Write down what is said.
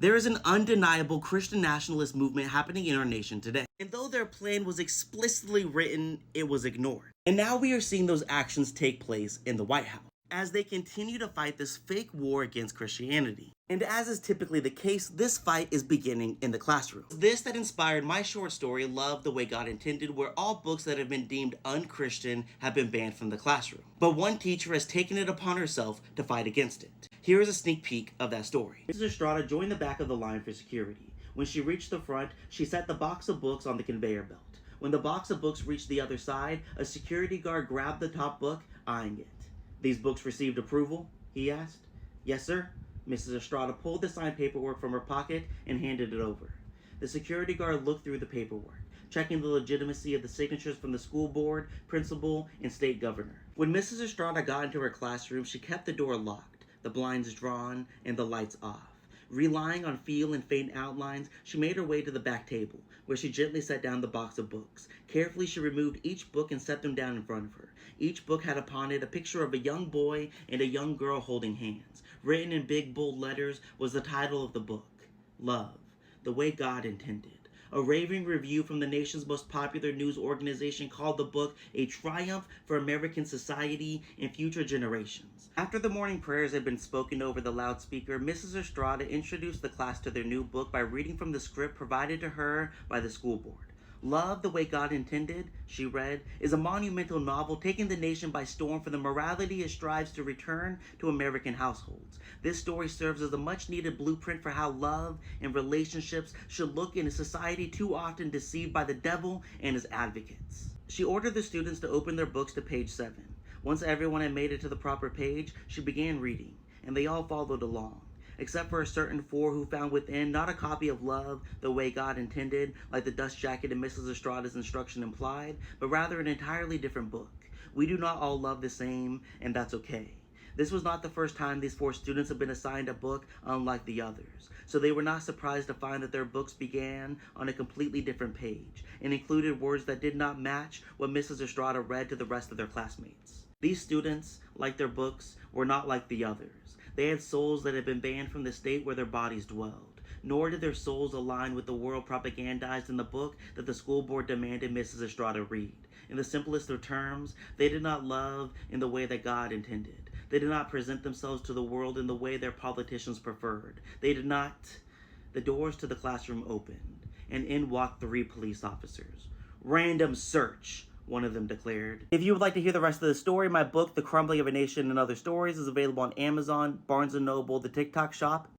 There is an undeniable Christian nationalist movement happening in our nation today. And though their plan was explicitly written, it was ignored. And now we are seeing those actions take place in the White House as they continue to fight this fake war against Christianity. And as is typically the case, this fight is beginning in the classroom. This that inspired my short story, Love the Way God Intended, where all books that have been deemed unchristian have been banned from the classroom. But one teacher has taken it upon herself to fight against it. Here is a sneak peek of that story. Mrs. Estrada joined the back of the line for security. When she reached the front, she set the box of books on the conveyor belt. When the box of books reached the other side, a security guard grabbed the top book, eyeing it. "These books received approval?" he asked. "Yes, sir." Mrs. Estrada pulled the signed paperwork from her pocket and handed it over. The security guard looked through the paperwork, checking the legitimacy of the signatures from the school board, principal, and state governor. When Mrs. Estrada got into her classroom, she kept the door locked, the blinds drawn, and the lights off. Relying on feel and faint outlines, she made her way to the back table, where she gently set down the box of books. Carefully, she removed each book and set them down in front of her. Each book had upon it a picture of a young boy and a young girl holding hands. Written in big, bold letters was the title of the book, Love, the Way God Intended. A raving review from the nation's most popular news organization called the book a triumph for American society and future generations. After the morning prayers had been spoken over the loudspeaker, Mrs. Estrada introduced the class to their new book by reading from the script provided to her by the school board. Love the Way God Intended, she read, is a monumental novel taking the nation by storm for the morality it strives to return to American households. This story serves as a much-needed blueprint for how love and relationships should look in a society too often deceived by the devil and his advocates. She ordered the students to open their books to page 7. Once everyone had made it to the proper page, she began reading, and they all followed along, except for a certain 4 who found within not a copy of Love, the Way God Intended, like the dust jacket in Mrs. Estrada's instruction implied, but rather an entirely different book. We do not all love the same, and that's okay. This was not the first time these 4 students had been assigned a book unlike the others, so they were not surprised to find that their books began on a completely different page and included words that did not match what Mrs. Estrada read to the rest of their classmates. These students, like their books, were not like the others. They had souls that had been banned from the state where their bodies dwelled, nor did their souls align with the world propagandized in the book that the school board demanded Mrs. Estrada read. In the simplest of terms, they did not love in the way that God intended. They did not present themselves to the world in the way their politicians preferred. They did not. The doors to the classroom opened, and in walked 3 police officers. "Random search," one of them declared. If you would like to hear the rest of the story, my book, The Crumbling of a Nation and Other Stories, is available on Amazon, Barnes & Noble, the TikTok Shop,